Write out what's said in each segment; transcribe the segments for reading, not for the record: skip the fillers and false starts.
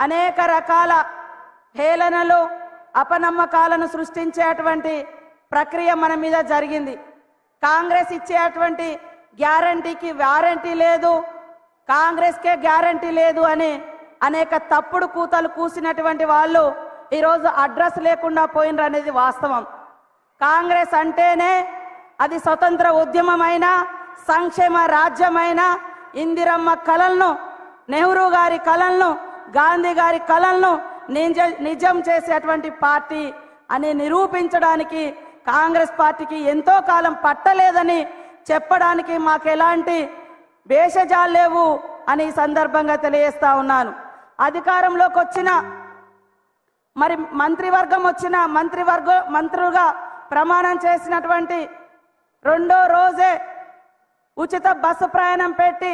అనేక రకాల హేళనలు అపనమ్మకాలను సృష్టించేటువంటి ప్రక్రియ మన మీద జరిగింది. కాంగ్రెస్ ఇచ్చేటువంటి గ్యారంటీకి వారంటీ లేదు, కాంగ్రెస్కే గ్యారంటీ లేదు అని అనేక తప్పుడు కూతలు కూసినటువంటి వాళ్ళు ఈరోజు అడ్రస్ లేకుండా పోయినరు అనేది వాస్తవం. కాంగ్రెస్ అంటేనే అది స్వతంత్ర ఉద్యమమైన సంక్షేమ రాజ్యమైన ఇందిరమ్మ కలలను, నెహ్రూ గారి కలలను, గాంధీ గారి కలలను నిజం చేసేటువంటి పార్టీ అని నిరూపించడానికి కాంగ్రెస్ పార్టీకి ఎంతో కాలం పట్టలేదని చెప్పడానికి మాకు ఎలాంటి భేషజాలు లేవు అని ఈ సందర్భంగా తెలియజేస్తా ఉన్నాను. అధికారంలోకి వచ్చిన మరి మంత్రివర్గం వచ్చిన మంత్రులుగా ప్రమాణం చేసినటువంటి రెండో రోజే ఉచిత బస్సు ప్రయాణం పెట్టి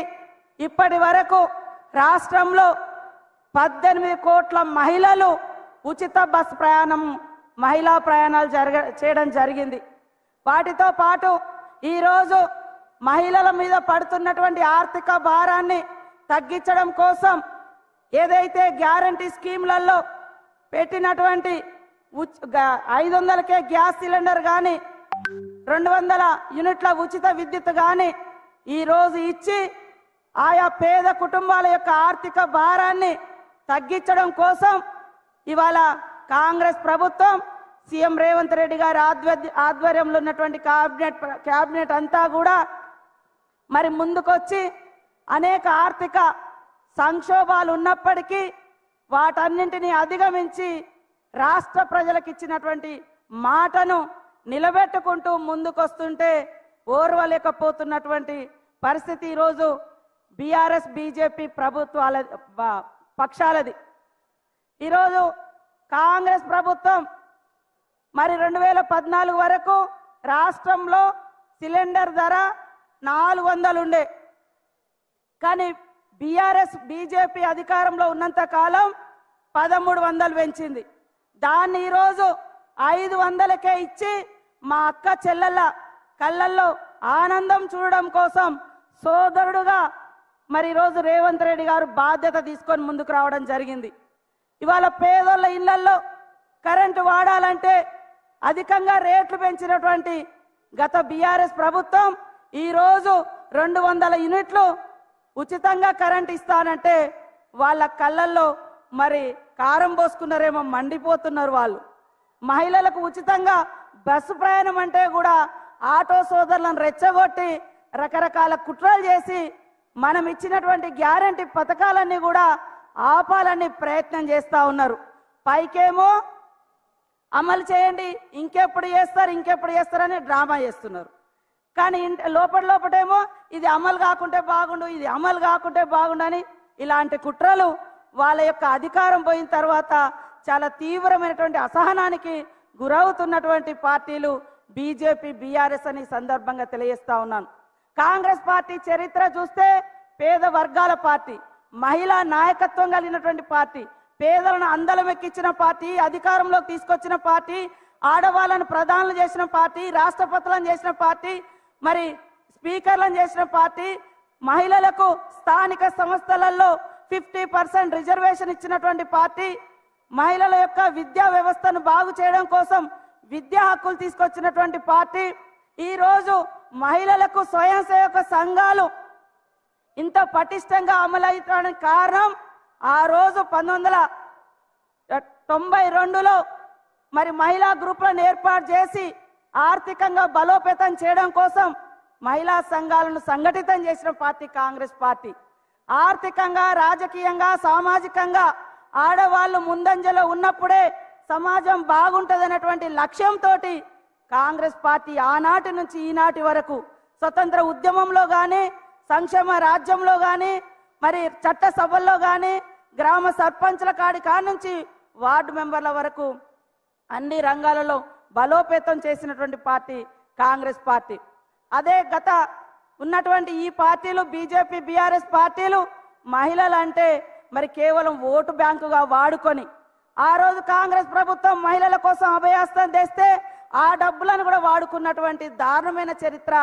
ఇప్పటి వరకు రాష్ట్రంలో 18 కోట్ల మహిళలు ఉచిత బస్సు ప్రయాణం మహిళా ప్రయాణాలు చేయడం జరిగింది. వాటితో పాటు ఈరోజు మహిళల మీద పడుతున్నటువంటి ఆర్థిక భారాన్ని తగ్గించడం కోసం ఏదైతే గ్యారంటీ స్కీమ్లలో పెట్టినటువంటి 500కే గ్యాస్ సిలిండర్ కానీ 200 యూనిట్ల ఉచిత విద్యుత్ కానీ ఈరోజు ఇచ్చి ఆయా పేద కుటుంబాల యొక్క ఆర్థిక భారాన్ని తగ్గించడం కోసం ఇవాళ కాంగ్రెస్ ప్రభుత్వం సీఎం రేవంత్ రెడ్డి గారి ఆధ్వర్యంలో ఉన్నటువంటి క్యాబినెట్ అంతా కూడా మరి ముందుకొచ్చి అనేక ఆర్థిక సంక్షోభాలు ఉన్నప్పటికీ వాటన్నింటినీ అధిగమించి రాష్ట్ర ప్రజలకు ఇచ్చినటువంటి మాటను నిలబెట్టుకుంటూ ముందుకొస్తుంటే ఓర్వలేకపోతున్నటువంటి పరిస్థితి ఈరోజు బీఆర్ఎస్ బీజేపీ ప్రభుత్వాల పక్షాలది. ఈరోజు కాంగ్రెస్ ప్రభుత్వం మరి 2014 వరకు రాష్ట్రంలో సిలిండర్ ధర 400 ఉండే, కానీ బీఆర్ఎస్ బీజేపీ అధికారంలో ఉన్నంత కాలం 1300 పెంచింది. దాన్ని ఈరోజు 500కే ఇచ్చి మా అక్క చెల్లెళ్ళ కళ్ళల్లో ఆనందం చూడడం కోసం సోదరుడుగా మరి ఈరోజు రేవంత్ రెడ్డి గారు బాధ్యత తీసుకొని ముందుకు రావడం జరిగింది. ఇవాళ పేదోళ్ళ ఇళ్లలో కరెంటు వాడాలంటే అధికంగా రేట్లు పెంచినటువంటి గత బీఆర్ఎస్ ప్రభుత్వం ఈరోజు 200 యూనిట్లు ఉచితంగా కరెంట్ ఇస్తానంటే వాళ్ళ కళ్ళల్లో మరి కారం పోసుకున్నారేమో, మండిపోతున్నారు వాళ్ళు. మహిళలకు ఉచితంగా బస్సు ప్రయాణం అంటే కూడా ఆటో సోదరులను రెచ్చగొట్టి రకరకాల కుట్రలు చేసి మనం ఇచ్చినటువంటి గ్యారంటీ పథకాలన్నీ కూడా ఆపాలని ప్రయత్నం చేస్తూ ఉన్నారు. పైకేమో అమలు చేయండి, ఇంకెప్పుడు చేస్తారని డ్రామా చేస్తున్నారు. కానీ లోపటేమో ఇది అమలు కాకుంటే బాగుండు, ఇది అమలు కాకుంటే బాగుండు అని ఇలాంటి కుట్రలు వాళ్ళ యొక్క అధికారం పోయిన తర్వాత చాలా తీవ్రమైనటువంటి అసహనానికి గురవుతున్నటువంటి పార్టీలు బీజేపీ బీఆర్ఎస్ అని సందర్భంగా తెలియజేస్తా ఉన్నాను. కాంగ్రెస్ పార్టీ చరిత్ర చూస్తే పేద వర్గాల పార్టీ, మహిళా నాయకత్వం కలిగినటువంటి పార్టీ, పేదలను అందలమెక్కించిన పార్టీ, అధికారంలోకి తీసుకొచ్చిన పార్టీ, ఆడవాళ్ళను ప్రధానులు చేసిన పార్టీ, రాష్ట్రపతులను చేసిన పార్టీ, మరి స్పీకర్లను చేసిన పార్టీ, మహిళలకు స్థానిక సంస్థలలో 50% రిజర్వేషన్ ఇచ్చినటువంటి పార్టీ, మహిళల యొక్క విద్యా వ్యవస్థను బాగు చేయడం కోసం విద్యా హక్కులు తీసుకొచ్చినటువంటి పార్టీ. ఈరోజు మహిళలకు స్వయం సేవక సంఘాలు ఇంత పటిష్టంగా అమలవుతానికి కారణం ఆ రోజు 1992లో మరి మహిళా గ్రూపులను ఏర్పాటు చేసి ఆర్థికంగా బలోపేతం చేయడం కోసం మహిళా సంఘాలను సంఘటితం చేసిన పార్టీ కాంగ్రెస్ పార్టీ. ఆర్థికంగా, రాజకీయంగా, సామాజికంగా ఆడవాళ్ళు ముందంజలో ఉన్నప్పుడే సమాజం బాగుంటదనేటువంటి లక్ష్యంతో కాంగ్రెస్ పార్టీ ఆనాటి నుంచి ఈనాటి వరకు స్వతంత్ర ఉద్యమంలో కానీ, సంక్షేమ రాజ్యంలో కానీ, మరి చట్టసభల్లో కానీ, గ్రామ సర్పంచ్ల కాడి నుంచి వార్డు మెంబర్ల వరకు అన్ని రంగాలలో బలోపేతం చేసినటువంటి పార్టీ కాంగ్రెస్ పార్టీ. అదే గత ఉన్నటువంటి ఈ పార్టీలు బీజేపీ బీఆర్ఎస్ పార్టీలు మహిళలు అంటే మరి కేవలం ఓటు బ్యాంకుగా వాడుకొని ఆ రోజు కాంగ్రెస్ ప్రభుత్వం మహిళల కోసం అభయాస్తం తెస్తే ఆ డబ్బులను కూడా వాడుకున్నటువంటి దారుణమైన చరిత్ర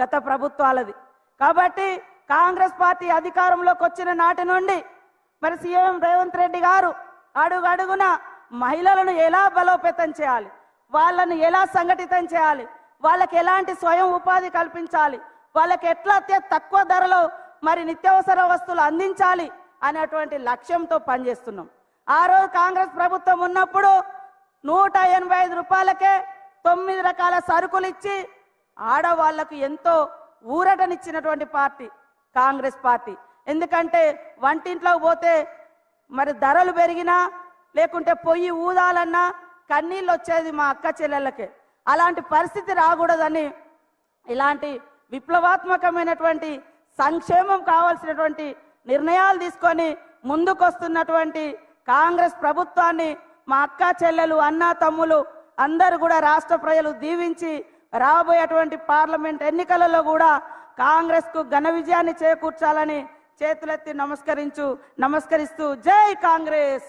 గత ప్రభుత్వాలది. కాబట్టి కాంగ్రెస్ పార్టీ అధికారంలోకి వచ్చిన నాటి నుండి మరి సీఎం రేవంత్ రెడ్డి గారు అడుగడుగున మహిళలను ఎలా బలోపేతం చేయాలి, వాళ్ళను ఎలా సంఘటితం చేయాలి, వాళ్ళకి ఎలాంటి స్వయం ఉపాధి కల్పించాలి, వాళ్ళకి ఎట్లా తక్కువ ధరలో మరి నిత్యావసర వస్తువులు అందించాలి అనేటువంటి లక్ష్యంతో పనిచేస్తున్నాం. ఆ రోజు కాంగ్రెస్ ప్రభుత్వం ఉన్నప్పుడు 185 రూపాయలకే 9 రకాల సరుకులు ఇచ్చి ఆడవాళ్లకు ఎంతో ఊరటనిచ్చినటువంటి పార్టీ కాంగ్రెస్ పార్టీ. ఎందుకంటే వంటింట్లో పోతే మరి ధరలు పెరిగినా లేకుంటే పొయ్యి ఊదాలన్నా కన్నీళ్ళు వచ్చేది మా అక్క చెల్లెళ్ళకే. అలాంటి పరిస్థితి రాకూడదని ఇలాంటి విప్లవాత్మకమైనటువంటి సంక్షేమం కావాల్సినటువంటి నిర్ణయాలు తీసుకొని ముందుకొస్తున్నటువంటి కాంగ్రెస్ ప్రభుత్వాన్ని మా అక్క చెల్లెలు అన్న తమ్ములు అందరూ కూడా రాష్ట్ర ప్రజలు దీవించి రాబోయేటువంటి పార్లమెంట్ ఎన్నికలలో కూడా కాంగ్రెస్ కు ఘన విజయాన్ని చేకూర్చాలని చేతులెత్తి నమస్కరిస్తూ జై కాంగ్రెస్.